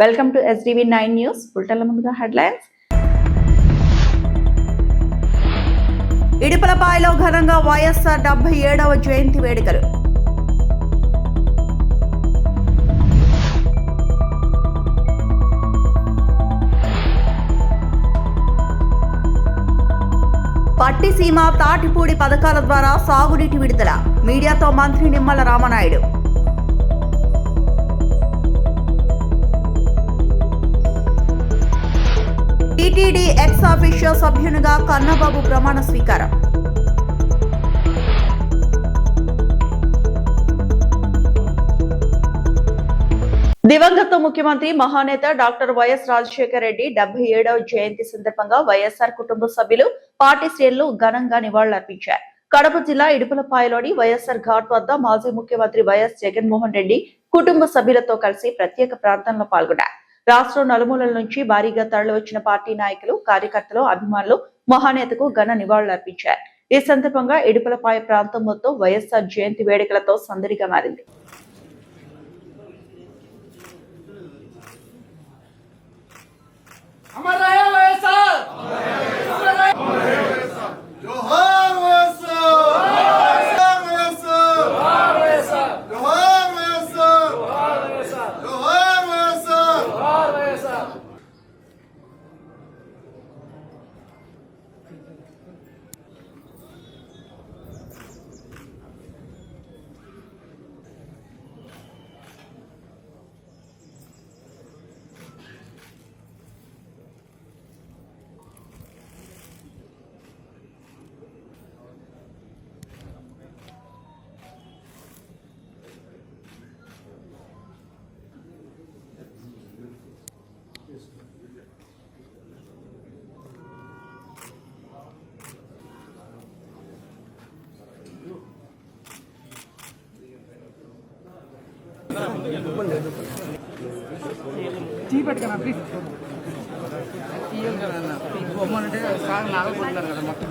Welcome to SDV9 news. బులెటిన్ల ముందుగా headlines. ఇడుపులపాయలో ఘనంగా వైఎస్ఆర్ 77వ జయంతి వేడుకలు. పట్టిసీమ తాటిపూడి పథకాల ద్వారా సాగునీటి విడుదల. మీడియాతో మంత్రి Nimmala Rama Naidu. TTD X officio సభ్యునిగా కన్నబాబు ప్రమాణ స్వీకారం. దివంగత ముఖ్యమంత్రి మహానేత డాక్టర్ వైఎస్ రాజశేఖర రెడ్డి 77వ జయంతి సందర్భంగా వైఎస్ఆర్ కుటుంబ సభ్యులు, పార్టీ శ్రేణులు ఘనంగా నివాళులర్పించారు. కడప జిల్లా ఇడుపులపాయలోని వైఎస్ఆర్ ఘాట్ వద్ద మాజీ ముఖ్యమంత్రి వైఎస్ జగన్మోహన్ రెడ్డి కుటుంబ సభ్యులతో కలిసి ప్రత్యేక ప్రార్థనలో పాల్గొన్నారు. రాష్ట్రం నలుమూలల నుంచి భారీగా తరలి వచ్చిన పార్టీ నాయకులు, కార్యకర్తలు, అభిమానులు మహానేతకు ఘన నివాళులర్పించారు. ఈ సందర్భంగా ఇడుపులపాయ ప్రాంతం మొత్తం వైఎస్ఆర్ జయంతి వేడుకలతో సందడిగా మారింది. టీ పెట్టుకున్నా ప్లీజ్ బొమ్మనంటే సార్ నాగపోతున్నారు కదా మొత్తం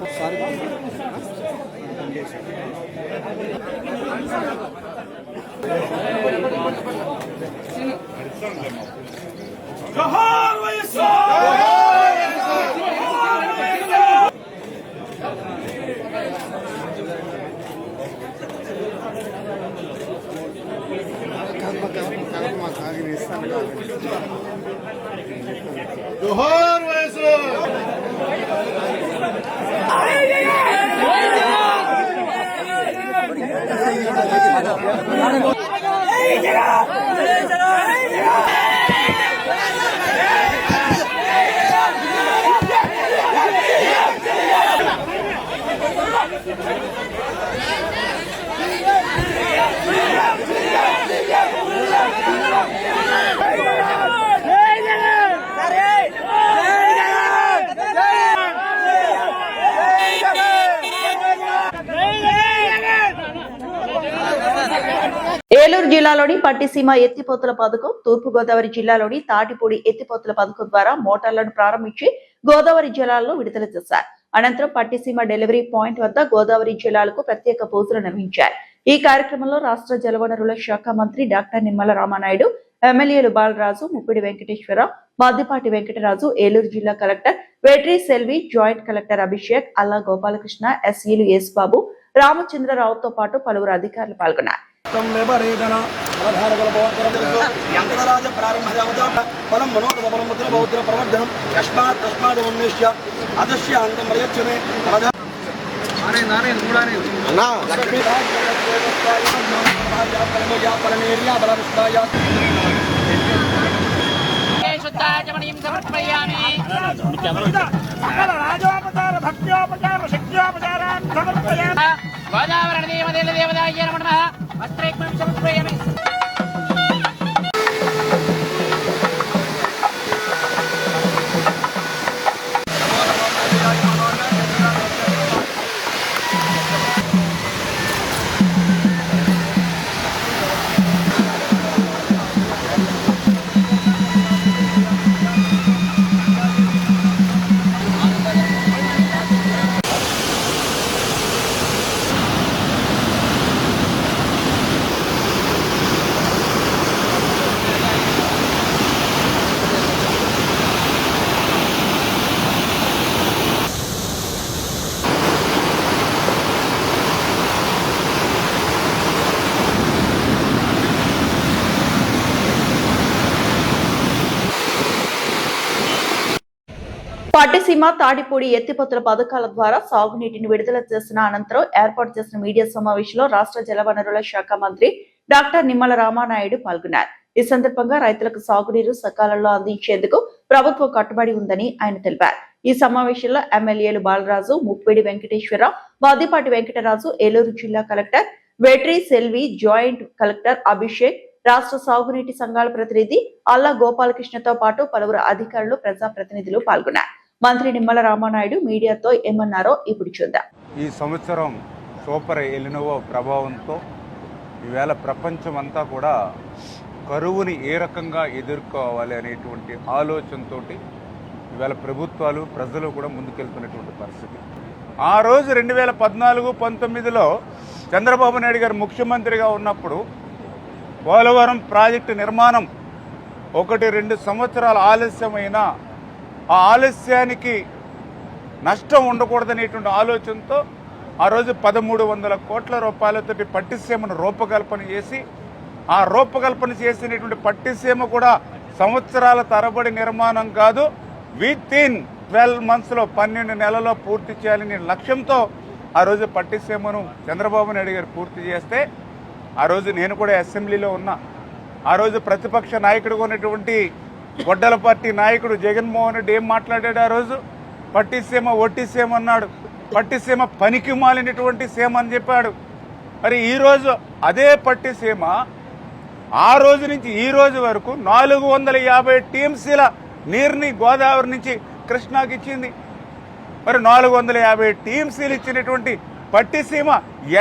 జోహార్ వైఎస్ఆర్. జోహార్ వైఎస్ఆర్. ఏలూరు జిల్లాలోని పట్టిసీమ ఎత్తిపోతల పథకం, తూర్పు గోదావరి జిల్లాలోని తాటిపూడి ఎత్తిపోతల పథకం ద్వారా మోటార్లను ప్రారంభించి గోదావరి జలాలను విడుదల చేశారు. అనంతరం పట్టిసీమ డెలివరీ పాయింట్ వద్ద గోదావరి జలాలకు ప్రత్యేక పూజలు నిర్వహించారు. ఈ కార్యక్రమంలో రాష్ట్ర జలవనరుల శాఖ మంత్రి డాక్టర్ నిమ్మల రామనాయుడు, ఎమ్మెల్యేలు బాలరాజు, ముప్పిడి వెంకటేశ్వరరావు, మద్దిపాటి వెంకటరాజు, ఏలూరు జిల్లా collector Vetri Selvi, joint collector Abhishek, Alla Gopalakrishna, ఎస్ఈలు యేసుబాబు, రామచంద్రరావుతో పాటు పలువురు అధికారులు పాల్గొన్నారు. గోదావరి దేవదేవదాయ నమః వస్త్రేకం సమర్పయామి. పట్టిసీమ తాడిపూడి ఎత్తిపోతల పథకాల ద్వారా సాగునీటిని విడుదల చేసిన అనంతరం ఏర్పాటు చేసిన మీడియా సమావేశంలో రాష్ట్ర జలవనరుల శాఖ మంత్రి డాక్టర్ నిమ్మల రామానాయుడు పాల్గొన్నారు. ఈ సందర్భంగా రైతులకు సాగునీరు సకాలంలో అందించేందుకు ప్రభుత్వం కట్టుబడి ఉందని ఆయన తెలిపారు. ఈ సమావేశంలో ఎమ్మెల్యేలు బాలరాజు, ముప్పిడి వెంకటేశ్వరరావు, వాదిపాటి వెంకటరాజు, ఏలూరు జిల్లా collector Vetri Selvi, joint collector Abhishek, రాష్ట్ర సాగునీటి సంఘాల ప్రతినిధి అల్లా గోపాలకృష్ణతో పాటు పలువురు అధికారులు, ప్రజాప్రతినిధులు పాల్గొన్నారు. మంత్రి నిమ్మల రామానాయుడు మీడియాతో ఏమన్నారో ఇప్పుడు చూద్దాం. ఈ సంవత్సరం సూపర్ ఎలినోవా ప్రభావంతో ఈవేళ ప్రపంచం అంతా కూడా కరువుని ఏ రకంగా ఎదుర్కోవాలి అనేటువంటి ఆలోచనతో ఈవేళ ప్రభుత్వాలు, ప్రజలు కూడా ముందుకెళ్తున్నటువంటి పరిస్థితి. ఆ రోజు 2014-19లో చంద్రబాబు నాయుడు గారు ముఖ్యమంత్రిగా ఉన్నప్పుడు పోలవరం ప్రాజెక్టు నిర్మాణం 1-2 సంవత్సరాలు ఆలస్యమైన ఆ ఆలస్యానికి నష్టం ఉండకూడదనేటువంటి ఆలోచనతో ఆ రోజు 1300 కోట్ల రూపాయలతోటి పట్టిసీమను రూపకల్పన చేసి, ఆ రూపకల్పన చేసినటువంటి పట్టిసీమ కూడా సంవత్సరాల తరబడి నిర్మాణం కాదు, వితిన్ 12 మంత్స్లో 12 నెలల్లో పూర్తి చేయాలనే లక్ష్యంతో ఆ రోజు పట్టిసీమను చంద్రబాబు నాయుడు గారు పూర్తి చేస్తే, ఆ రోజు నేను కూడా అసెంబ్లీలో ఉన్నా. ఆ రోజు ప్రతిపక్ష నాయకుడిగా ఉన్నటువంటి గొడ్డల పార్టీ నాయకుడు జగన్మోహన్ రెడ్డి ఏం మాట్లాడాడు? ఆ రోజు పట్టిసీమ ఒట్టిసీమ అన్నాడు, పట్టిసీమ పనికి మాలినటువంటి సీమ అని చెప్పాడు. మరి ఈరోజు అదే పట్టిసీమ ఆ రోజు నుంచి ఈ రోజు వరకు 450 టీఎంసీల నీరుని గోదావరి నుంచి కృష్ణాకి ఇచ్చింది. మరి 450 టీఎంసీలు ఇచ్చినటువంటి పట్టిసీమ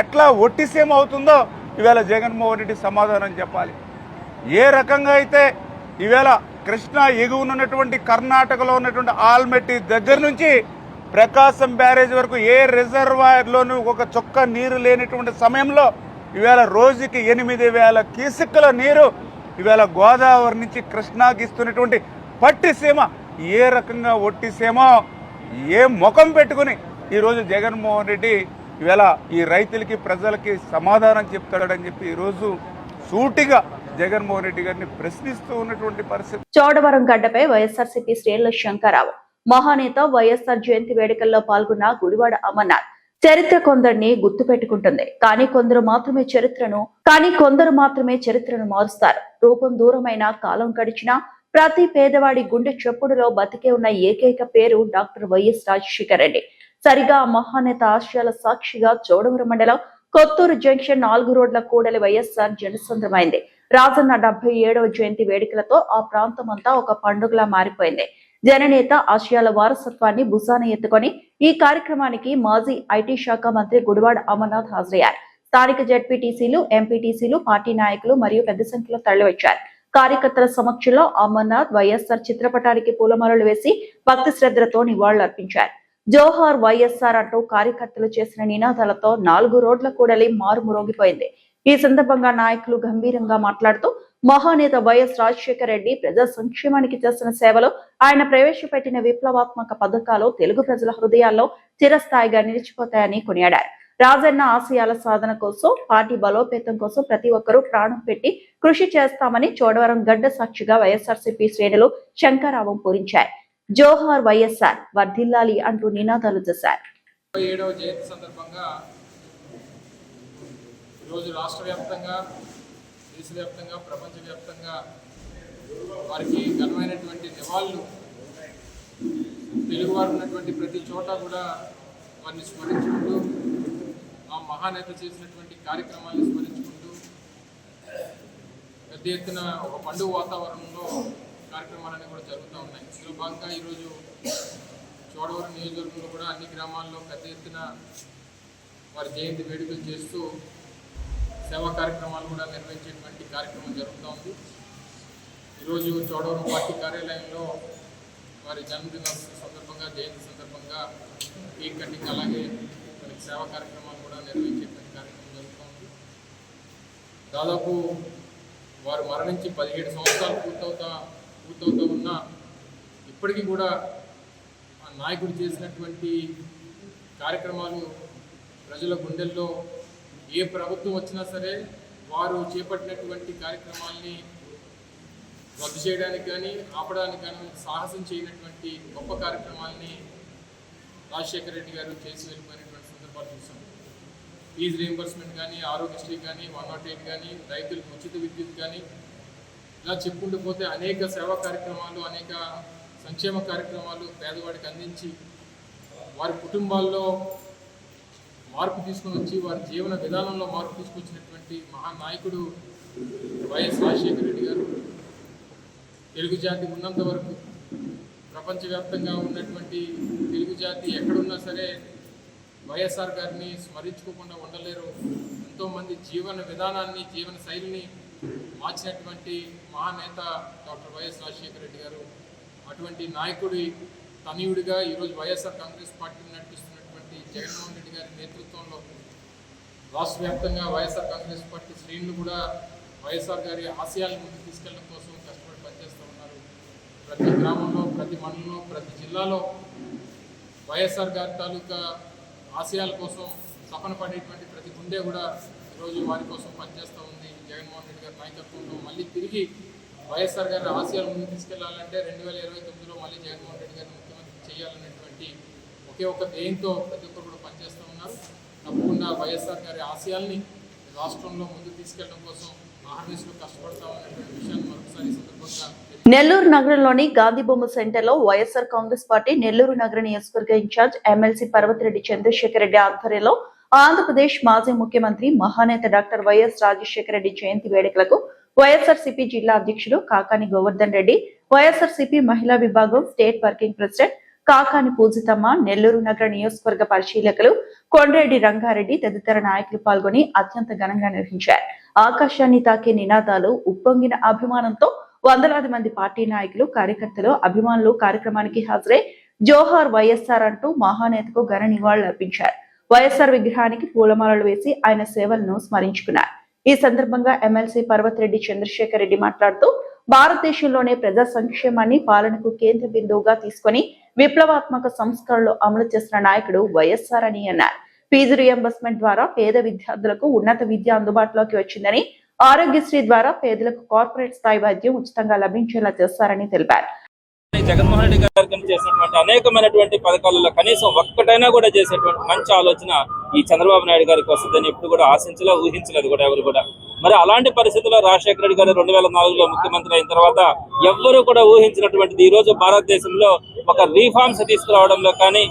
ఎట్లా ఒట్టిసీమ అవుతుందో ఈవేళ జగన్మోహన్ రెడ్డి సమాధానం చెప్పాలి. ఏ రకంగా అయితే ఈవేళ కృష్ణా ఎగువనున్నటువంటి కర్ణాటకలో ఉన్నటువంటి ఆల్మెట్టి దగ్గర నుంచి ప్రకాశం బ్యారేజ్ వరకు ఏ రిజర్వాయర్లోనూ ఒక చుక్క నీరు లేనటువంటి సమయంలో ఈవేళ రోజుకి 8000 క్యూసెక్కుల నీరు ఈవేళ గోదావరి నుంచి కృష్ణాకి ఇస్తున్నటువంటి పట్టిసీమ ఏ రకంగా ఒట్టిసీమో ఏ ముఖం పెట్టుకుని ఈరోజు జగన్మోహన్ రెడ్డి ఈవేళ ఈ రైతులకి, ప్రజలకి సమాధానం చెప్తాడని చెప్పి ఈరోజు సూటిగా జగన్మోహన్ రెడ్డి గారిని ప్రశ్నిస్తూ ఉన్నటువంటి పరిస్థితి. చోడవరం గడ్డపై వైఎస్ఆర్సీపీ శ్రేణుల శంకరరావు మహానేత వైఎస్ఆర్ జయంతి వేడుకల్లో పాల్గొన్న గుడివాడ అమర్నాథ్ చరిత్ర కొందరిని గుర్తు పెట్టుకుంటుంది, కానీ కొందరు మాత్రమే చరిత్రను మారుస్తారు. రూపం దూరమైన, కాలం గడిచినా ప్రతి పేదవాడి గుండె చప్పుడులో బతికే ఉన్న ఏకైక పేరు డాక్టర్ వైఎస్ రాజశేఖర రెడ్డి. సరిగా మహానేత ఆశయాల సాక్షిగా చోడవరం మండలం కొత్తూరు జంక్షన్ 4 రోడ్ల కూడలి వైఎస్ఆర్ జనసంద్రమైంది. రాజన్న 77వ జయంతి వేడుకలతో ఆ ప్రాంతం అంతా ఒక పండుగలా మారిపోయింది. జననేత ఆశయాల వారసత్వాన్ని భుజాన ఎత్తుకొని ఈ కార్యక్రమానికి మాజీ ఐటీ శాఖ మంత్రి గుడివాడ అమర్నాథ్ హాజరయ్యారు. స్థానిక జడ్పీటీసీలు, ఎంపీటీసీలు, పార్టీ నాయకులు మరియు పెద్ద సంఖ్యలో తరలివచ్చారు. కార్యకర్తల సమక్షంలో అమర్నాథ్ వైఎస్ఆర్ చిత్రపటానికి పూలమాలలు వేసి భక్తి శ్రద్ధలతో నివాళులర్పించారు. జోహార్ వైఎస్ఆర్ అంటూ కార్యకర్తలు చేసిన నినాదాలతో 4 రోడ్ల కూడలి మారుమోగిపోయింది. ఈ సందర్భంగా నాయకులు గంభీరంగా మాట్లాడుతూ మహానేత వైఎస్ రాజశేఖర రెడ్డి ప్రజా సంక్షేమానికి చేసిన సేవలు, ఆయన ప్రవేశపెట్టిన విప్లవాత్మక పథకాలు తెలుగు ప్రజల హృదయాల్లో చిరస్థాయిగా నిలిచిపోతాయని కొనియాడారు. రాజన్న ఆశయాల సాధన కోసం, పార్టీ బలోపేతం కోసం ప్రతి ఒక్కరూ ప్రాణం పెట్టి కృషి చేస్తామని చోడవరం గడ్డ సాక్షిగా వైఎస్ఆర్సీపీ శ్రేణులు శంకరావం పూరించాయి. జోహార్ వైఎస్ఆర్ వర్ధిల్లాలి అంటూ నినాదాలు చేశారు. 77వ జయంతి సందర్భంగా ఈరోజు రాష్ట్ర వ్యాప్తంగా, దేశవ్యాప్తంగా, ప్రపంచవ్యాప్తంగా వారికి ఘనమైనటువంటి నివాళులు తెలుగువారు ఉన్నటువంటి ప్రతి చోట కూడా వారిని స్మరించుకుంటూ, ఆ మహానేత చేసినటువంటి కార్యక్రమాలను స్మరించుకుంటూ పెద్ద ఎత్తున ఒక పండుగ వాతావరణంలో కార్యక్రమాలన్నీ కూడా జరుగుతూ ఉన్నాయి. ఇందులో భాగంగా ఈరోజు చోడవరం నియోజకవర్గంలో కూడా అన్ని గ్రామాల్లో పెద్ద ఎత్తున వారి జయంతి వేడుకలు చేస్తూ సేవా కార్యక్రమాలు కూడా నిర్వహించేటువంటి కార్యక్రమం జరుగుతూ ఉంది. ఈరోజు చోడవరం పార్టీ కార్యాలయంలో వారి జన్మదిన సందర్భంగా, జయంతి సందర్భంగా కేక్ కటింగ్, అలాగే వారికి సేవా కార్యక్రమాలు కూడా నిర్వహించేటువంటి కార్యక్రమం జరుగుతూ ఉంది. దాదాపు వారు మరణించి 17 సంవత్సరాలు పూర్తవుతా ఉన్నా ఇప్పటికీ కూడా ఆ నాయకుడు చేసినటువంటి కార్యక్రమాలు ప్రజల గుండెల్లో, ఏ ప్రభుత్వం వచ్చినా సరే వారు చేపట్టినటువంటి కార్యక్రమాల్ని రద్దు చేయడానికి కానీ ఆపడానికి కానీ సాహసం చేయనటువంటి గొప్ప కార్యక్రమాలని రాజశేఖర రెడ్డి గారు చేసి వెళ్ళిపోయినటువంటి సందర్భాలు చూసాం. ఫీజు రీయింబర్స్మెంట్ కానీ, ఆరోగ్యశ్రీ కానీ, 108 కానీ, రైతులకు ఉచిత విద్యుత్ కానీ, ఇలా చెప్పుకుంటూ పోతే అనేక సేవా కార్యక్రమాలు, అనేక సంక్షేమ కార్యక్రమాలు పేదవాడికి అందించి వారి కుటుంబాల్లో మార్పు తీసుకొని వచ్చి వారి జీవన విధానంలో మార్పు తీసుకొచ్చినటువంటి మహానాయకుడు వైఎస్ రాజశేఖర రెడ్డి గారు. తెలుగు జాతి ఉన్నంత వరకు ప్రపంచవ్యాప్తంగా ఉన్నటువంటి తెలుగు జాతి ఎక్కడున్నా సరే వైఎస్ఆర్ గారిని స్మరించుకోకుండా ఉండలేరు. ఎంతోమంది జీవన విధానాన్ని, జీవన శైలిని మార్చినటువంటి మహానేత డాక్టర్ వైఎస్ రాజశేఖర రెడ్డి గారు. అటువంటి నాయకుడి తనయుడిగా ఈరోజు వైఎస్ఆర్ కాంగ్రెస్ పార్టీని నడిపిస్తున్నటువంటి జగన్మోహన్ రెడ్డి గారి నేతృత్వంలో రాష్ట్ర వ్యాప్తంగా వైఎస్ఆర్ కాంగ్రెస్ పార్టీ శ్రేణులు కూడా వైఎస్ఆర్ గారి ఆశయాలను ముందుకు తీసుకెళ్లడం కోసం కష్టపడి పనిచేస్తూ ఉన్నారు. ప్రతి గ్రామంలో, ప్రతి మండలంలో, ప్రతి జిల్లాలో వైఎస్ఆర్ గారి తాలూకా ఆశయాల కోసం తపన పడేటువంటి ప్రతి గుండె కూడా ఈరోజు వారి కోసం పనిచేస్తూ ఉంది. జగన్మోహన్ రెడ్డి గారి నాయకత్వంలో మళ్ళీ తిరిగి వైఎస్ఆర్ గారి ఆశయాలు ముందుకు తీసుకెళ్లాలంటే 2029లో మళ్ళీ జగన్మోహన్ రెడ్డి గారిని ముఖ్యమంత్రి చేయాలనేటువంటి ఒకే ఒక ధ్యేయంతో ప్రతి ఒక్కరు కూడా పనిచేస్తూ ఉన్నారు. తప్పకుండా వైఎస్ఆర్ గారి ఆశయాల్ని రాష్ట్రంలో ముందుకు తీసుకెళ్లడం కోసం ఆహర్నిశలు కష్టపడతామనేటువంటి విషయాన్ని మరొకసారి సందర్భంగా నెల్లూరు నగరంలోని గాంధీ బొమ్మ సెంటర్లో వైఎస్ఆర్ కాంగ్రెస్ పార్టీ నెల్లూరు నగర నియోజకవర్గ ఇన్ఛార్జ్ ఎమ్మెల్సీ పర్వతిరెడ్డి చంద్రశేఖర్ రెడ్డి ఆధ్వర్యంలో ఆంధ్రప్రదేశ్ మాజీ ముఖ్యమంత్రి మహానేత డాక్టర్ వైఎస్ రాజశేఖర రెడ్డి జయంతి వేడుకలకు వైఎస్ఆర్సీపీ జిల్లా అధ్యక్షుడు కాకాని గోవర్ధన్ రెడ్డి, వైఎస్ఆర్సీపీ మహిళా విభాగం state working president Kakani Poojitamma, Nellore నగర నియోజకవర్గ పరిశీలకులు కొండ్రెడ్డి రంగారెడ్డి తదితర నాయకులు పాల్గొని అత్యంత ఘనంగా నిర్వహించారు. ఆకాశాన్ని తాకే నినాదాలు, ఉప్పొంగిన అభిమానంతో వందలాది మంది పార్టీ నాయకులు, కార్యకర్తలు, అభిమానులు కార్యక్రమానికి హాజరై జోహార్ వైఎస్ఆర్ అంటూ మహానేతకు ఘన నివాళులర్పించారు. వైఎస్ఆర్ విగ్రహానికి పూలమాలలు వేసి ఆయన సేవలను స్మరించుకున్నారు. ఈ సందర్భంగా ఎమ్మెల్సీ పర్వతిరెడ్డి చంద్రశేఖర్ రెడ్డి మాట్లాడుతూ భారతదేశంలోనే ప్రజా సంక్షేమాన్ని పాలనకు కేంద్ర బిందువుగా తీసుకుని విప్లవాత్మక సంస్కరణలు అమలు చేసిన నాయకుడు వైఎస్ఆర్ అని అన్నారు. ఫీజు రియంబర్స్మెంట్ ద్వారా పేద విద్యార్థులకు ఉన్నత విద్య అందుబాటులోకి వచ్చిందని, ఆరోగ్యశ్రీ ద్వారా పేదలకు కార్పొరేట్ స్థాయి వైద్యం ఉచితంగా లభించేలా చేస్తారని తెలిపారు. జగన్మోహన్ రెడ్డి గారు చేసినటువంటి అనేకమైనటువంటి పథకాలలో కనీసం ఒక్కటైనా కూడా చేసేటువంటి మంచి ఆలోచన ఈ చంద్రబాబు నాయుడు గారికి వస్తుందని ఎప్పుడు కూడా ఆశించలే, ఊహించలేదు కూడా ఎవరు కూడా. మరి అలాంటి పరిస్థితుల్లో రాజశేఖర రెడ్డి గారు 2004లో ముఖ్యమంత్రి అయిన తర్వాత ఎవ్వరూ కూడా ఊహించినటువంటిది ఈ రోజు భారతదేశంలో ఒక రీఫార్మ్స్ తీసుకురావడంలో కానీ,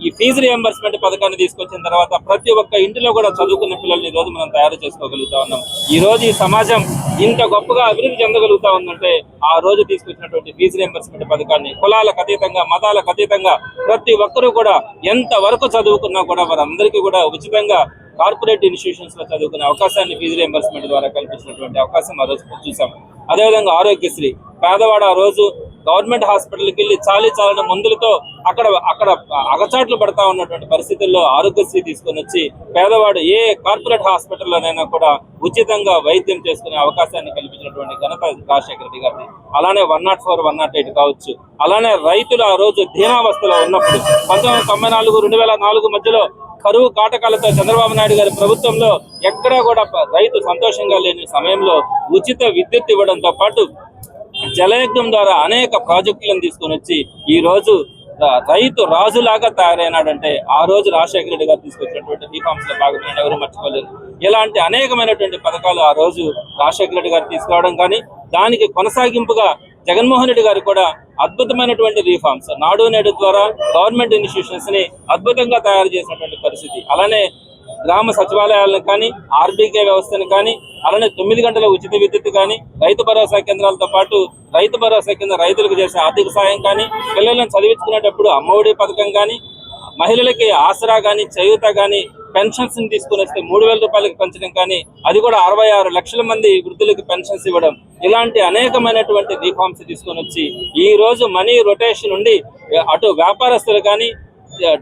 ఈ ఫీజు రియంబర్స్మెంట్ పథకాన్ని తీసుకొచ్చిన తర్వాత ప్రతి ఒక్క ఇంటిలో కూడా చదువుకున్న పిల్లల్ని ఈ రోజు మనం తయారు చేసుకోగలుగుతా ఉన్నాం. ఈ రోజు ఈ సమాజం ఇంత గొప్పగా అభివృద్ధి చెందగలుగుతా ఉందంటే ఆ రోజు తీసుకొచ్చినటువంటి ఫీజు రియంబర్స్మెంట్ పథకాన్ని కులాలకు అతీతంగా, మతాలకు అతీతంగా ప్రతి ఒక్కరూ కూడా ఎంత వరకు చదువుకున్నా కూడా వారందరికీ కూడా ఉచితంగా కార్పొరేట్ ఇన్స్టిట్యూషన్స్ లో చదువుకునే అవకాశాన్ని ఫీజు రియంబర్స్మెంట్ ద్వారా కల్పించినటువంటి అవకాశం ఆ రోజు చూసాం. అదేవిధంగా ఆరోగ్యశ్రీ, పేదవాడు ఆ రోజు గవర్నమెంట్ హాస్పిటల్కి వెళ్ళి చాలని మందులతో అక్కడ అగచాట్లు పడతా ఉన్నటువంటి పరిస్థితుల్లో ఆరోగ్యశ్రీ తీసుకొని వచ్చి పేదవాడు ఏ కార్పొరేట్ హాస్పిటల్లోనైనా కూడా ఉచితంగా వైద్యం చేసుకునే అవకాశాన్ని కల్పించినటువంటి ఘనత రాజశేఖర రెడ్డి గారిది. అలానే 104, 108 కావచ్చు. అలానే రైతులు ఆ రోజు దీనావస్థలో ఉన్నప్పుడు 1994, 2004 మధ్యలో కరువు కాటకాలతో చంద్రబాబు నాయుడు గారి ప్రభుత్వంలో ఎక్కడా కూడా రైతు సంతోషంగా లేని సమయంలో ఉచిత విద్యుత్ ఇవ్వడంతో పాటు జలయజ్ఞం ద్వారా అనేక ప్రాజెక్టులను తీసుకొని వచ్చి ఈ రోజు రైతు రాజులాగా తయారైనాడంటే ఆ రోజు రాజశేఖర రెడ్డి గారు తీసుకొచ్చినటువంటి రీఫార్మ్స్ లో భాగంగా ఎవరు మర్చిపోలేదు. ఇలాంటి అనేకమైనటువంటి పథకాలు ఆ రోజు రాజశేఖర రెడ్డి గారు తీసుకురావడం కానీ, దానికి కొనసాగింపుగా జగన్మోహన్ రెడ్డి గారు కూడా అద్భుతమైనటువంటి రీఫార్మ్స్, నాడు నేడు ద్వారా గవర్నమెంట్ ఇన్స్టిట్యూషన్స్ ని అద్భుతంగా తయారు చేసినటువంటి పరిస్థితి. అలానే గ్రామ సచివాలయాలను కానీ, ఆర్బీకే వ్యవస్థను కానీ, అలానే 9 గంటల ఉచిత విద్యుత్ కానీ, రైతు భరోసా కేంద్రాలతో పాటు రైతు భరోసా కింద రైతులకు చేసే ఆర్థిక సాయం కానీ, పిల్లలను చదివించుకునేటప్పుడు అమ్మఒడి పథకం కానీ, మహిళలకి ఆసరా కానీ, చేయూత కానీ, పెన్షన్స్ ని తీసుకుని వస్తే 3,000 రూపాయలకి పెంచడం కానీ, అది కూడా 66 లక్షల మంది వృద్ధులకు పెన్షన్స్ ఇవ్వడం, ఇలాంటి అనేకమైనటువంటి రీఫార్మ్స్ తీసుకొని వచ్చి ఈ రోజు మనీ రొటేషన్ ఉండి అటు వ్యాపారస్తులు కానీ,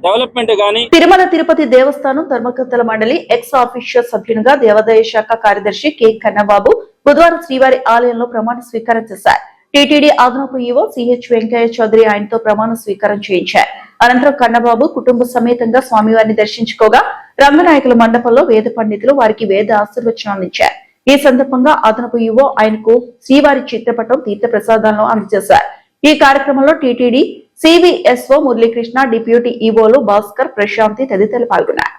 డెవలప్మెంట్ గానీ. తిరుమల తిరుపతి దేవస్థానం ధర్మకర్తల మండలి ఎక్స్ ఆఫీషియల్ సభ్యునిగా దేవాదాయ శాఖ కార్యదర్శి కె కన్నబాబు బుధవారం శ్రీవారి ఆలయంలో ప్రమాణ స్వీకారం చేశారు. టీటీడీ అదనపు ఈవో సిహెచ్ వెంకయ్య చౌదరి ఆయనతో ప్రమాణ స్వీకారం చేయించారు. అనంతరం కన్నబాబు కుటుంబ సమేతంగా స్వామివారిని దర్శించుకోగా రంగనాయకుల మండపంలో వేద పండితులు వారికి వేద ఆశీర్వచనాలు ఇచ్చారు. ఈ సందర్భంగా అదనపు ఈవో ఆయనకు శ్రీవారి చిత్రపటం తీర్థప్రసాదాలను అందజేశారు. ఈ కార్యక్రమంలో టీటీడీ సివిఎస్ఓ మురళీకృష్ణ, డిప్యూటీ ఈవోలు భాస్కర్, ప్రశాంతి తదితరులు పాల్గొన్నారు.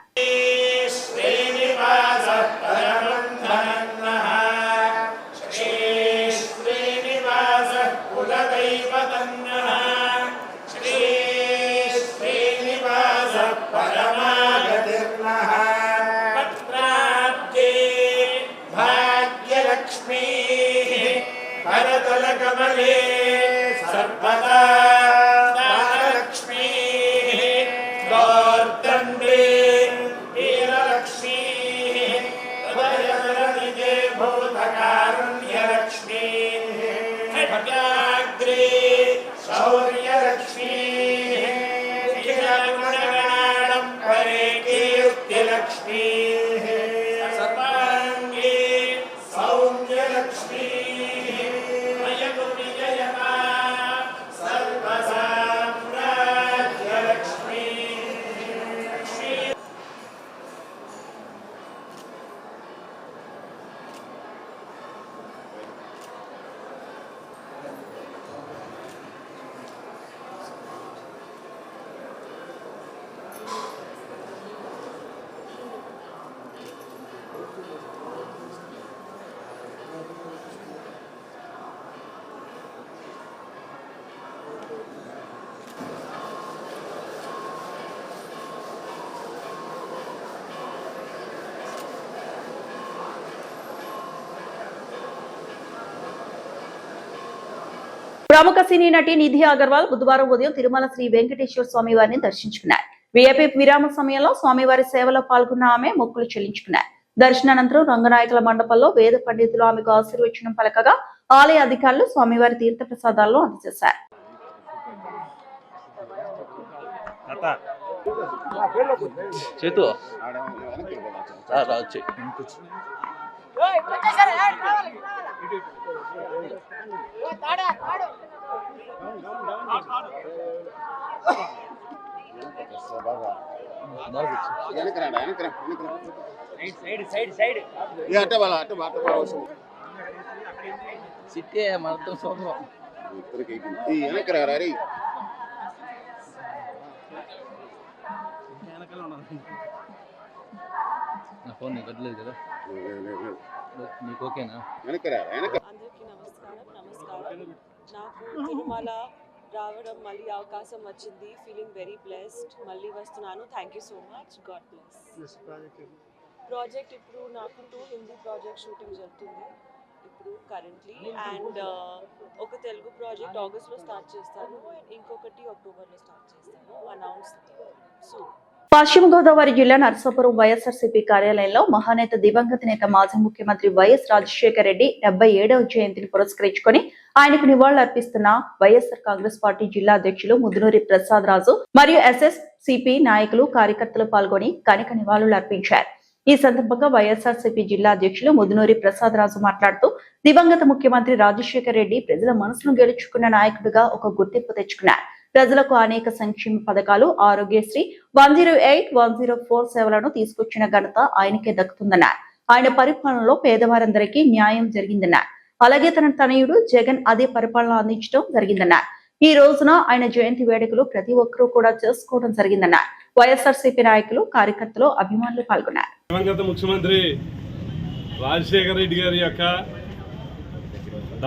కమలే సర్వదా లక్ష్మీ గోర్దండే వీరలక్ష్మీ హృదయనిజే భూతకారుణ్యలక్ష్మీ ఖడ్గాగ్రే శౌర్యలక్ష్మీ నిఖిలగుణగణాళం పరే కీర్తిలక్ష్మీ సర్వాంగే సౌమ్యలక్ష్మీ ప్రముఖ సినీ నటి నిధి అగర్వాల్ బుధవారం ఉదయం తిరుమల శ్రీ వెంకటేశ్వర స్వామి వారిని దర్శించుకున్నారు. వీఐపీ విరామ సమయంలో స్వామివారి సేవలో పాల్గొన్న ఆమె మొక్కులు చెల్లించుకున్నారు. దర్శనానంతరం రంగనాయకుల మండపంలో వేద పండితులు ఆమెకు ఆశీర్వచనం పలకగా ఆలయ అధికారులు స్వామివారి తీర్థ ప్రసాదాలను అందజేశారు. సిట్టే మొత్తం సోదరం నా ఫోన్ నీకు వదలేదు కదా, నీకు ఓకేనా? అందరికీ నమస్కారం. నాకు తిరుమల రావడం మళ్ళీ అవకాశం వచ్చింది. Feeling very blessed. మళ్ళీ వస్తున్నాను. Thank you so much. God bless. Project ఇప్పుడు నాకు 2 హిందీ ప్రాజెక్ట్ షూటింగ్ జరుగుతుంది ఇప్పుడు కరెంట్లీ, అండ్ ఒక తెలుగు ప్రాజెక్ట్ ఆగస్ట్లో స్టార్ట్ చేస్తాను, ఇంకొకటి అక్టోబర్లో స్టార్ట్ చేస్తాను. అనౌన్స్ సో పశ్చిమ గోదావరి జిల్లా నర్సాపురం వైఎస్ఆర్సీపీ కార్యాలయంలో మహానేత దివంగత నేత మాజీ ముఖ్యమంత్రి వైఎస్ రాజశేఖర రెడ్డి 77వ జయంతిని పురస్కరించుకొని ఆయనకు నివాళులర్పిస్తున్న వైఎస్ఆర్ కాంగ్రెస్ పార్టీ జిల్లా అధ్యక్షులు ముదునూరి ప్రసాద్ రాజు మరియు ఎస్ఎస్సీపీ నాయకులు, కార్యకర్తలు పాల్గొని కనిక నివాళులర్పించారు. ఈ సందర్భంగా వైఎస్ఆర్సీపీ జిల్లా అధ్యక్షులు ముదునూరి ప్రసాద్ రాజు మాట్లాడుతూ దివంగత ముఖ్యమంత్రి రాజశేఖర రెడ్డి ప్రజల మనసును గెలుచుకున్న నాయకుడిగా ఒక గుర్తింపు తెచ్చుకున్నారు. ప్రజలకు అనేక సంక్షేమ పథకాలు, ఆరోగ్యశ్రీ, 108, 104 సేవలను తీసుకొచ్చిన ఘనత ఆయనకే దక్కుతుందన్నారు. ఆయన పరిపాలనలో పేదవారందరికీ న్యాయం జరిగిందన్నారు. అలాగే తన తనయుడు జగన్ అదే పరిపాలన అందించడం జరిగిందన్నారు. ఈ రోజున ఆయన జయంతి వేడుకలు ప్రతి ఒక్కరూ కూడా చేసుకోవడం జరిగిందన్నారు. వైఎస్ఆర్సీపీ నాయకులు, కార్యకర్తలు, అభిమానులు పాల్గొన్నారు. దివంగత ముఖ్యమంత్రి రాజశేఖర రెడ్డి గారి యొక్క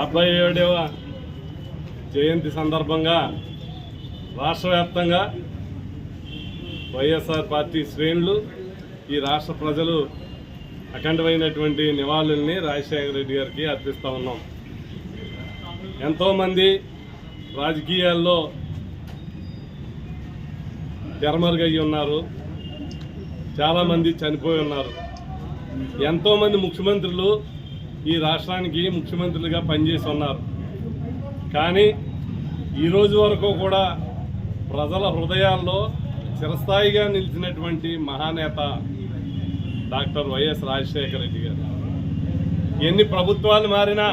77వ జయంతి సందర్భంగా రాష్ట్ర వ్యాప్తంగా వైఎస్ఆర్ పార్టీ శ్రేణులు, ఈ రాష్ట్ర ప్రజలు అఖండమైనటువంటి నివాళుల్ని రాజశేఖర రెడ్డి గారికి అర్పిస్తూ ఉన్నాం. ఎంతోమంది రాజకీయాల్లో తెరమరుగయ్యి ఉన్నారు, చాలామంది చనిపోయి ఉన్నారు. ఎంతోమంది ముఖ్యమంత్రులు ఈ రాష్ట్రానికి ముఖ్యమంత్రులుగా పనిచేసి ఉన్నారు. కానీ ఈరోజు వరకు కూడా ప్రజల హృదయాల్లో చిరస్థాయిగా నిలిచినటువంటి మహానేత డాక్టర్ వైఎస్ రాజశేఖర రెడ్డి గారు. ఎన్ని ప్రభుత్వాలు మారినా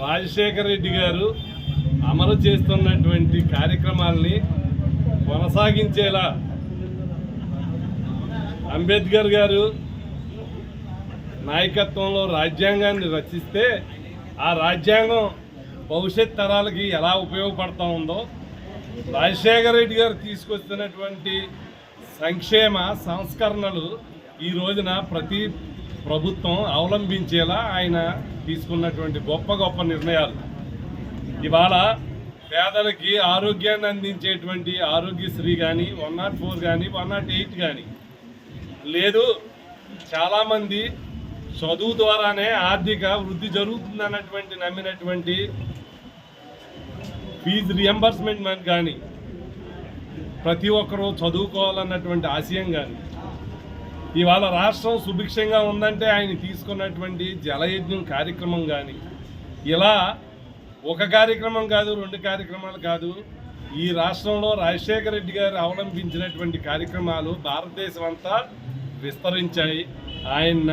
రాజశేఖర రెడ్డి గారు అమలు చేస్తున్నటువంటి కార్యక్రమాల్ని కొనసాగించేలా అంబేద్కర్ గారు నాయకత్వంలో రాజ్యాంగాన్ని రచిస్తే ఆ రాజ్యాంగం భవిష్యత్ తరాలకి ఎలా ఉపయోగపడతా ఉందో, రాజశేఖర రెడ్డి గారు తీసుకొస్తున్నటువంటి సంక్షేమ సంస్కరణలు ఈ రోజున ప్రతి ప్రభుత్వం అవలంబించేలా ఆయన తీసుకున్నటువంటి గొప్ప గొప్ప నిర్ణయాలు. ఇవాళ పేదలకి ఆరోగ్యాన్ని అందించేటువంటి ఆరోగ్యశ్రీ కానీ, 104 కానీ, 108 కానీ లేదు. చాలామంది చదువు ద్వారానే ఆర్థిక వృద్ధి జరుగుతుందన్నటువంటి నమ్మినటువంటి ఫీజు రియంబర్స్మెంట్ కానీ, ప్రతి ఒక్కరూ చదువుకోవాలన్నటువంటి ఆశయం కానీ, ఇవాళ రాష్ట్రం సుభిక్షంగా ఉందంటే ఆయన తీసుకున్నటువంటి జలయజ్ఞం కార్యక్రమం కానీ, ఇలా ఒక కార్యక్రమం కాదు, 2 కార్యక్రమాలు కాదు, ఈ రాష్ట్రంలో రాజశేఖర రెడ్డి గారు అవలంబించినటువంటి కార్యక్రమాలు భారతదేశం అంతా విస్తరించాయి. ఆయన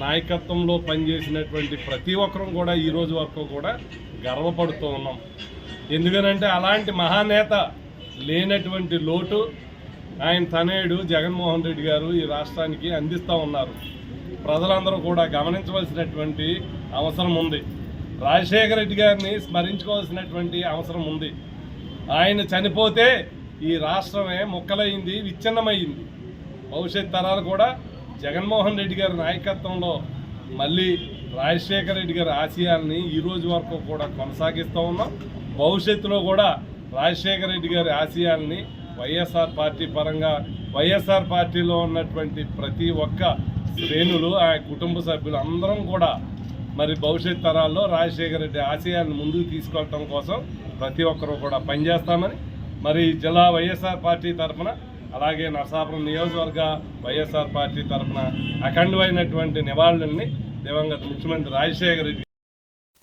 నాయకత్వంలో పనిచేసినటువంటి ప్రతి ఒక్కరం కూడా ఈ రోజు వరకు కూడా గర్వపడుతూ ఉన్నాం. ఎందుకనంటే అలాంటి మహానేత లేనటువంటి లోటు ఆయన తనయుడు జగన్మోహన్ రెడ్డి గారు ఈ రాష్ట్రానికి అందిస్తూ ఉన్నారు. ప్రజలందరూ కూడా గమనించవలసినటువంటి అవసరం ఉంది. రాజశేఖర రెడ్డి గారిని స్మరించుకోవాల్సినటువంటి అవసరం ఉంది. ఆయన చనిపోతే ఈ రాష్ట్రమే ముక్కలైంది, విచ్ఛిన్నమైంది. భవిష్యత్ తరాలు కూడా జగన్మోహన్ రెడ్డి గారి నాయకత్వంలో మళ్ళీ రాజశేఖర రెడ్డి గారి ఆశయాల్ని ఈ రోజు వరకు కూడా కొనసాగిస్తూ ఉన్నాం. భవిష్యత్తులో కూడా రాజశేఖర రెడ్డి గారి ఆశయాల్ని వైఎస్ఆర్ పార్టీ పరంగా, వైఎస్ఆర్ పార్టీలో ఉన్నటువంటి ప్రతి ఒక్క శ్రేణులు, ఆ కుటుంబ సభ్యులు అందరం కూడా మరి భవిష్యత్ తరాల్లో రాజశేఖర రెడ్డి ఆశయాలను ముందుకు తీసుకెళ్ళటం కోసం ప్రతి ఒక్కరూ కూడా పనిచేస్తామని మరి జిల్లా వైఎస్ఆర్ పార్టీ తరఫున, అలాగే నరసాపురం నియోజకవర్గ వైఎస్ఆర్ పార్టీ తరఫున అఖండమైనటువంటి నివాళుల్ని దివంగత ముఖ్యమంత్రి రాజశేఖర రెడ్డి.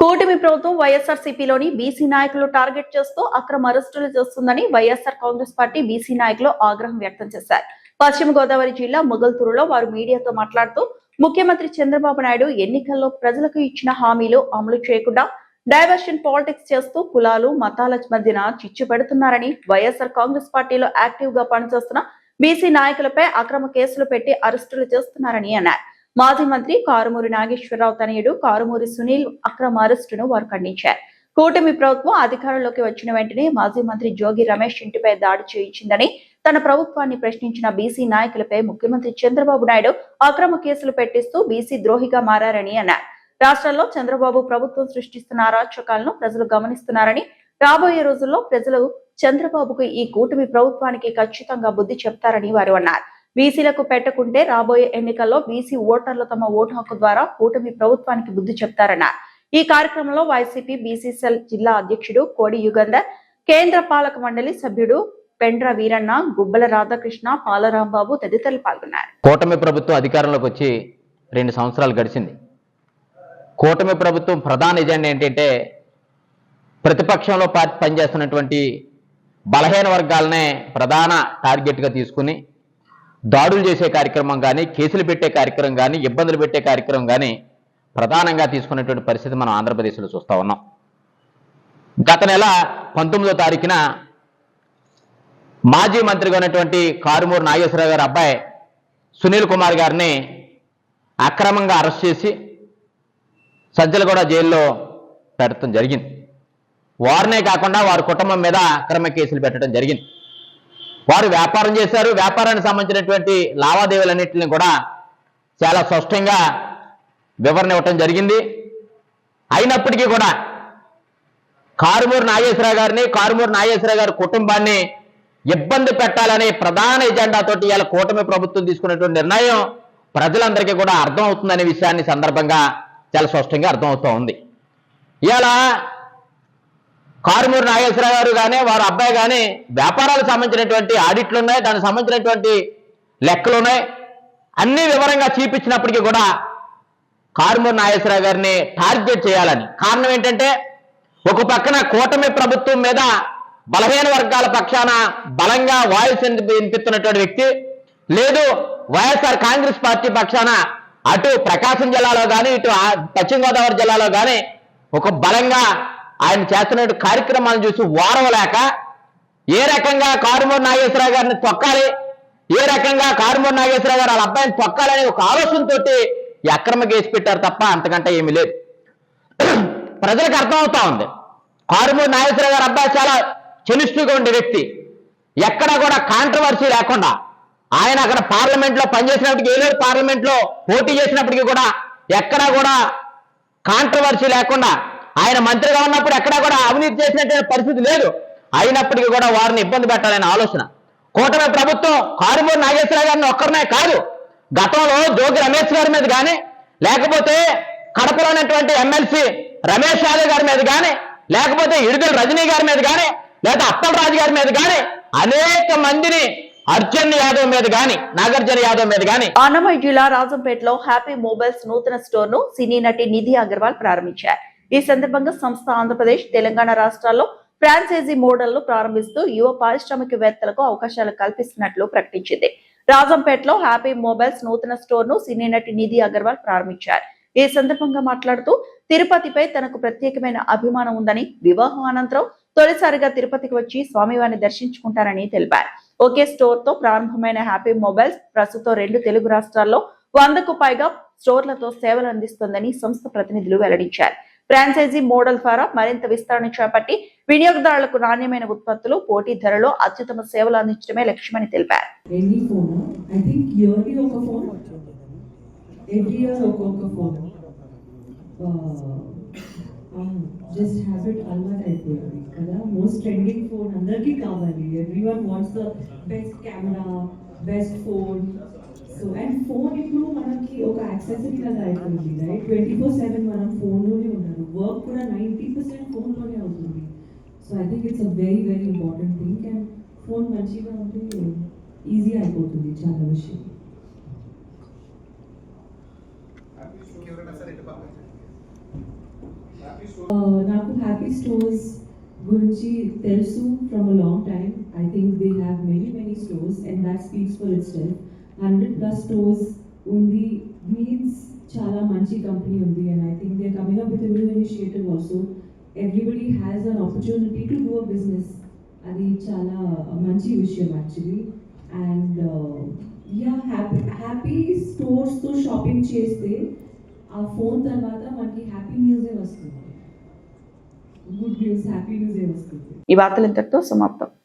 కూటమి ప్రభుత్వం వైఎస్ఆర్సీపీలోని బీసీ నాయకులు టార్గెట్ చేస్తూ అక్రమ అరెస్టులు చేస్తుందని వైఎస్ఆర్ కాంగ్రెస్ పార్టీ బీసీ నాయకులు ఆగ్రహం వ్యక్తం చేశారు. పశ్చిమ గోదావరి జిల్లా మొగల్తూరులో వారు మీడియాతో మాట్లాడుతూ ముఖ్యమంత్రి చంద్రబాబు నాయుడు ఎన్నికల్లో ప్రజలకు ఇచ్చిన హామీలు అమలు చేయకుండా డైవర్షన్ పాలిటిక్స్ చేస్తూ కులాలు మతాల మధ్యన చిచ్చు పెడుతున్నారని, వైఎస్ఆర్ కాంగ్రెస్ పార్టీలో యాక్టివ్ గా పనిచేస్తున్న బీసీ నాయకులపై అక్రమ కేసులు పెట్టి అరెస్టులు చేస్తున్నారని అన్నారు. మాజీ మంత్రి కారుమూరి నాగేశ్వరరావు తనయుడు కారుమూరి సునీల్ అక్రమ అరెస్టును వారు ఖండించారు. కూటమి ప్రభుత్వం అధికారంలోకి వచ్చిన వెంటనే మాజీ మంత్రి జోగి రమేష్ ఇంటిపై దాడి చేయించిందని, తన ప్రభుత్వాన్ని ప్రశ్నించిన బీసీ నాయకులపై ముఖ్యమంత్రి చంద్రబాబు నాయుడు అక్రమ కేసులు పెట్టిస్తూ బీసీ ద్రోహిగా మారని అన్నారు. రాష్ట్రంలో చంద్రబాబు ప్రభుత్వం సృష్టిస్తున్న అరాచకాలను ప్రజలు గమనిస్తున్నారని, రాబోయే రోజుల్లో ప్రజలు చంద్రబాబుకు ఈ కూటమి ప్రభుత్వానికి ఖచ్చితంగా బుద్ధి చెప్తారని వారు అన్నారు. బీసీలకు పెట్టకుంటే రాబోయే ఎన్నికల్లో బీసీ ఓటర్లు తమ ఓటు హక్కు ద్వారా కూటమి ప్రభుత్వానికి బుద్ధి చెప్తారన్నారు. ఈ కార్యక్రమంలో వైసీపీ బీసీ సెల్ జిల్లా అధ్యక్షుడు కోడి యుగంధర్, కేంద్ర పాలక మండలి సభ్యుడు పెండ్ర వీరన్న, గుబ్బల రాధాకృష్ణ, పాలరాంబాబు తదితరులు పాల్గొన్నారు. కూటమి ప్రభుత్వం అధికారంలోకి వచ్చి 2 సంవత్సరాలు గడిచింది. కూటమి ప్రభుత్వం ప్రధాన ఎజెండా ఏంటంటే ప్రతిపక్షంలో పనిచేస్తున్నటువంటి బలహీన వర్గాలనే ప్రధాన టార్గెట్గా తీసుకుని దాడులు చేసే కార్యక్రమం కానీ, కేసులు పెట్టే కార్యక్రమం కానీ, ఇబ్బందులు పెట్టే కార్యక్రమం కానీ ప్రధానంగా తీసుకున్నటువంటి పరిస్థితి మనం ఆంధ్రప్రదేశ్లో చూస్తూ ఉన్నాం. గత నెల 19వ తారీఖున మాజీ మంత్రిగా ఉన్నటువంటి కారుమూరి నాగేశ్వరరావు గారి అబ్బాయి సునీల్ కుమార్ గారిని అక్రమంగా అరెస్ట్ చేసి సజ్జలగూడ జైల్లో పెట్టడం జరిగింది. వారినే కాకుండా వారి కుటుంబం మీద అక్రమ కేసులు పెట్టడం జరిగింది. వారు వ్యాపారం చేశారు. వ్యాపారానికి సంబంధించినటువంటి లావాదేవీలన్నింటినీ కూడా చాలా స్పష్టంగా వివరణ ఇవ్వటం జరిగింది. అయినప్పటికీ కూడా కారుమూరి నాగేశ్వరరావు గారిని, కారుమూరి నాగేశ్వరరావు గారి కుటుంబాన్ని ఇబ్బంది పెట్టాలనే ప్రధాన ఎజెండాతోటి ఇవాళ కూటమి ప్రభుత్వం తీసుకున్నటువంటి నిర్ణయం ప్రజలందరికీ కూడా అర్థం అవుతుందనే విషయాన్ని సందర్భంగా చాలా స్పష్టంగా అర్థమవుతూ ఉంది. ఇవాళ కారుమూరి నాగేశ్వరరావు గారు కానీ, వారి అబ్బాయి కానీ వ్యాపారాలకు సంబంధించినటువంటి ఆడిట్లు ఉన్నాయి, దానికి సంబంధించినటువంటి లెక్కలు ఉన్నాయి, అన్ని వివరంగా చూపించినప్పటికీ కూడా కారుమూరి నాగేశ్వరరావు గారిని టార్గెట్ చేయాలని కారణం ఏంటంటే, ఒక పక్కన కూటమి ప్రభుత్వం మీద బలహీన వర్గాల పక్షాన బలంగా వాయిస్ వినిపిస్తున్నటువంటి వ్యక్తి, లేదు వైఎస్ఆర్ కాంగ్రెస్ పార్టీ పక్షాన అటు ప్రకాశం జిల్లాలో కానీ, ఇటు పశ్చిమ గోదావరి జిల్లాలో కానీ ఒక బలంగా ఆయన చేస్తున్న కార్యక్రమాలను చూసి ఓరవలేక ఏ రకంగా కారుమూరి నాగేశ్వరరావు గారిని తొక్కాలి, ఏ రకంగా కారుమూరి నాగేశ్వరరావు గారు వాళ్ళ అబ్బాయిని తొక్కాలని ఒక ఆలోచనతో ఈ అక్రమ కేసు పెట్టారు తప్ప అంతకంటే ఏమీ లేదు. ప్రజలకు అర్థమవుతా ఉంది. కారుమూరి నాగేశ్వరరావు గారు అబ్బాయి చాలా చెనిష్ఠుగా ఉండే వ్యక్తి. ఎక్కడా కూడా కాంట్రవర్సీ లేకుండా ఆయన అక్కడ పార్లమెంట్లో పనిచేసినప్పటికీ, ఏలూరు పార్లమెంట్లో పోటీ చేసినప్పటికీ కూడా ఎక్కడా కూడా కాంట్రవర్సీ లేకుండా, ఆయన మంత్రిగా ఉన్నప్పుడు ఎక్కడా కూడా అవినీతి చేసినటువంటి పరిస్థితి లేదు. అయినప్పటికీ కూడా వారిని ఇబ్బంది పెట్టాలనే ఆలోచన. కూటమి ప్రభుత్వం కారుమూరి నాగేశ్వరరావు గారిని ఒక్కరినే కాదు, గతంలో జోగి రమేష్ గారి మీద కానీ, లేకపోతే కడపలో ఉన్నటువంటి ఎమ్మెల్సీ రమేష్ యాదవ్ గారి మీద కానీ, లేకపోతే ఇడుదల రజనీ గారి మీద కానీ, లేదా అప్పలరాజు గారి మీద కానీ అనేక మందిని, అర్జున్ యాదవ్ మీద కానీ, నాగార్జున యాదవ్ మీద కానీ. అన్నమయ్య జిల్లా రాజంపేటలో హ్యాపీ మొబైల్స్ నూతన స్టోర్ ను సినీ నటి నిధి అగర్వాల్ ప్రారంభించారు. ఈ సందర్భంగా సంస్థ ఆంధ్రప్రదేశ్, తెలంగాణ రాష్ట్రాల్లో ఫ్రాంచైజీ మోడల్ ను ప్రారంభిస్తూ యువ పారిశ్రామికవేత్తలకు అవకాశాలు కల్పిస్తున్నట్లు ప్రకటించింది. రాజంపేటలో హ్యాపీ మొబైల్స్ నూతన స్టోర్ ను సినీ నటి నిధి అగర్వాల్ ప్రారంభించారు. ఈ సందర్భంగా మాట్లాడుతూ తిరుపతిపై తనకు ప్రత్యేకమైన అభిమానం ఉందని, వివాహం అనంతరం తొలిసారిగా తిరుపతికి వచ్చి స్వామివారిని దర్శించుకుంటారని తెలిపారు. ఒకే స్టోర్ తో ప్రారంభమైన హ్యాపీ మొబైల్స్ ప్రస్తుతం 2 తెలుగు రాష్ట్రాల్లో 100కు పైగా స్టోర్లతో సేవలు అందిస్తోందని సంస్థ ప్రతినిధులు వెల్లడించారు. ఫ్రాంచైజీ మోడల్ ద్వారా మరింత విస్తరణ చేపట్టి వినియోగదారులకు నాణ్యమైన ఉత్పత్తులు, పోటీ ధరలో అత్యుత్తమ సేవలు అందించడమే లక్ష్యమని తెలిపారు. జస్ట్ హ్యావ్ ఇట్ అలవాటు అయిపోయింది కదా. మోస్ట్ ట్రెండింగ్ ఫోన్ అందరికీ కావాలి. Everyone wants the best camera, best phone. So and phone ఇప్పుడు మనకి ఒక యాక్సెసరీ లాగా అయిపోయింది, రైట్? 24/7 మనం ఫోన్లోనే ఉన్నారు. వర్క్ కూడా 90% ఫోన్లోనే అవుతుంది. So I think it's a very very important thing. And phone మంచిగా ఉంటే ఈజీ అయిపోతుంది చాలా విషయం. నాకు హ్యాపీ స్టోర్స్ గురించి తెలుసు from a long time. I think they have many stores and that speaks for itself. 100+ stores ఉంది means చాలా మంచి కంపెనీ ఉంది. And I think they are coming up with a new initiative also. Everybody has an opportunity to do a business. అది చాలా మంచి విషయం actually. And yeah, Happy స్టోర్స్తో shopping చేస్తే ఆ ఫోన్ తర్వాత మనకి హ్యాపీ న్యూసే వస్తుంది. గుడ్ న్యూస్, హ్యాపీ న్యూసే వస్తుంది. ఈ వార్తలు ఇంతటితో సమాప్తం.